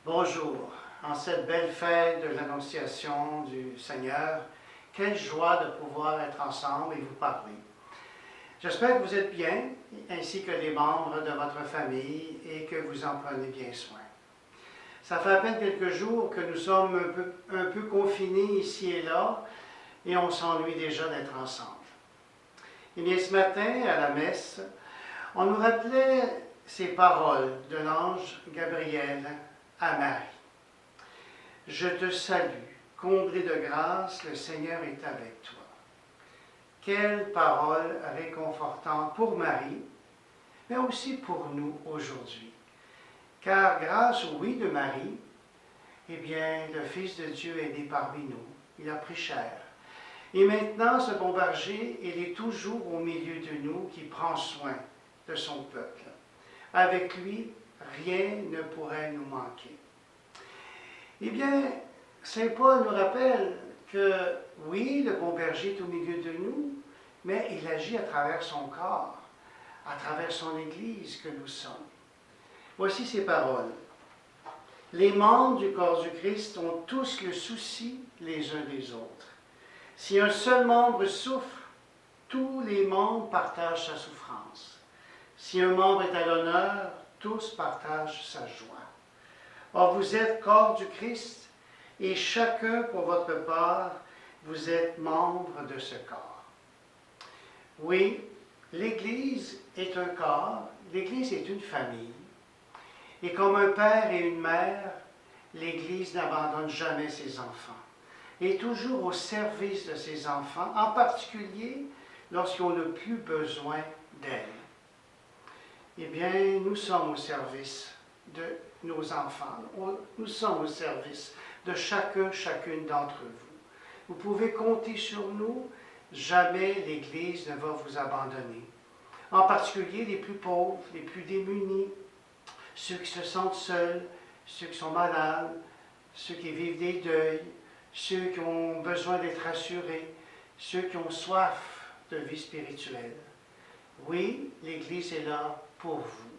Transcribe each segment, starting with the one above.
Bonjour, en cette belle fête de l'Annonciation du Seigneur, quelle joie de pouvoir être ensemble et vous parler. J'espère que vous êtes bien, ainsi que les membres de votre famille, et que vous en prenez bien soin. Ça fait à peine quelques jours que nous sommes un peu confinés ici et là, et on s'ennuie déjà d'être ensemble. Et bien ce matin, à la messe, on nous rappelait ces paroles de l'ange Gabriel à Marie. Je te salue, comblée de grâce, le Seigneur est avec toi. Quelle parole réconfortante pour Marie, mais aussi pour nous aujourd'hui. Car grâce au oui de Marie, eh bien, le Fils de Dieu est né parmi nous. Il a pris chair. Et maintenant, ce bon berger, il est toujours au milieu de nous qui prend soin de son peuple. Avec lui, rien ne pourrait nous manquer. Eh bien, Saint Paul nous rappelle que oui, le bon berger est au milieu de nous, mais il agit à travers son corps, à travers son Église que nous sommes. Voici ces paroles. Les membres du corps du Christ ont tous le souci les uns des autres. Si un seul membre souffre, tous les membres partagent sa souffrance. Si un membre est à l'honneur, tous partagent sa joie. Or, vous êtes corps du Christ, et chacun pour votre part, vous êtes membre de ce corps. Oui, l'Église est un corps, l'Église est une famille. Et comme un père et une mère, l'Église n'abandonne jamais ses enfants. Elle est toujours au service de ses enfants, en particulier lorsqu'on n'a plus besoin d'elle. Eh bien, nous sommes au service de nos enfants. Nous sommes au service de chacune d'entre vous. Vous pouvez compter sur nous. Jamais l'Église ne va vous abandonner. En particulier les plus pauvres, les plus démunis, ceux qui se sentent seuls, ceux qui sont malades, ceux qui vivent des deuils, ceux qui ont besoin d'être rassurés, ceux qui ont soif de vie spirituelle. Oui, l'Église est là pour vous.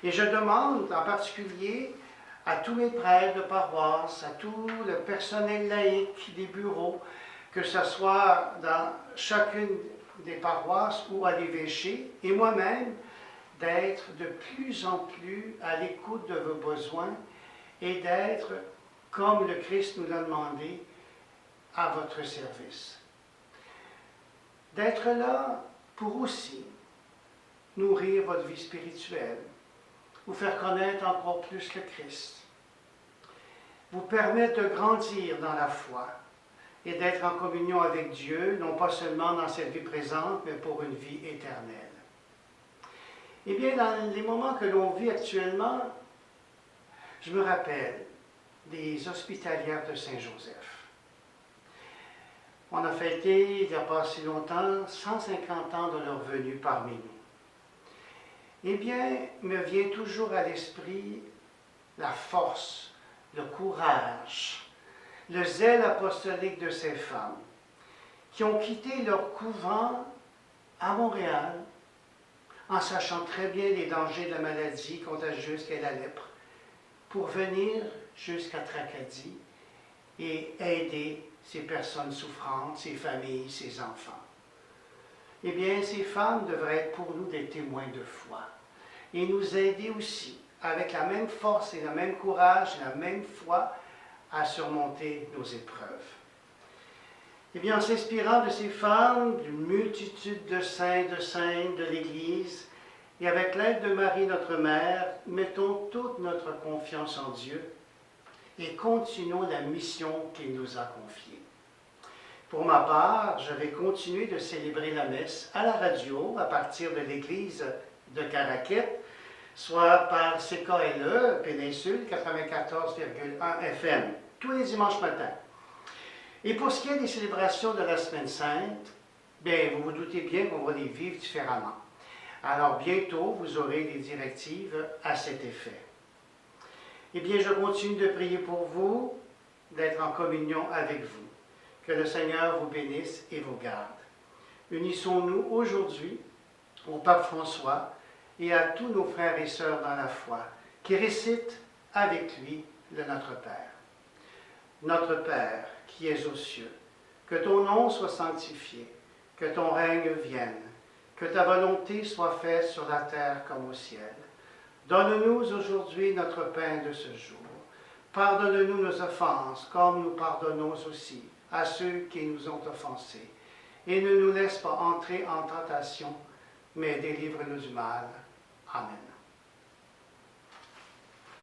Et je demande en particulier à tous les prêtres de paroisse, à tout le personnel laïque des bureaux, que ce soit dans chacune des paroisses ou à l'évêché, et moi-même, d'être de plus en plus à l'écoute de vos besoins et d'être, comme le Christ nous l'a demandé, à votre service. D'être là pour aussi nourrir votre vie spirituelle, vous faire connaître encore plus le Christ, vous permettre de grandir dans la foi et d'être en communion avec Dieu, non pas seulement dans cette vie présente, mais pour une vie éternelle. Eh bien, dans les moments que l'on vit actuellement, je me rappelle des hospitalières de Saint-Joseph. On a fêté, il n'y a pas si longtemps, 150 ans de leur venue parmi nous. Eh bien, me vient toujours à l'esprit la force, le courage, le zèle apostolique de ces femmes qui ont quitté leur couvent à Montréal en sachant très bien les dangers de la maladie contagieuse qu'est la lèpre, pour venir jusqu'à Tracadie et aider ces personnes souffrantes, ces familles, ces enfants. Eh bien, ces femmes devraient être pour nous des témoins de foi et nous aider aussi, avec la même force et le même courage et la même foi, à surmonter nos épreuves. Eh bien, en s'inspirant de ces femmes, d'une multitude de saints, de saintes de l'Église, et avec l'aide de Marie, notre Mère, mettons toute notre confiance en Dieu et continuons la mission qu'il nous a confiée. Pour ma part, je vais continuer de célébrer la messe à la radio à partir de l'église de Caraquette, soit par CKLE, Péninsule 94,1 FM, tous les dimanches matins. Et pour ce qui est des célébrations de la Semaine Sainte, bien, vous vous doutez bien qu'on va les vivre différemment. Alors bientôt, vous aurez des directives à cet effet. Eh bien, je continue de prier pour vous, d'être en communion avec vous. Que le Seigneur vous bénisse et vous garde. Unissons-nous aujourd'hui au Pape François et à tous nos frères et sœurs dans la foi, qui récitent avec lui le Notre Père. Notre Père, qui es aux cieux, que ton nom soit sanctifié, que ton règne vienne, que ta volonté soit faite sur la terre comme au ciel. Donne-nous aujourd'hui notre pain de ce jour. Pardonne-nous nos offenses, comme nous pardonnons aussi à ceux qui nous ont offensés. Et ne nous laisse pas entrer en tentation, mais délivre-nous du mal. Amen.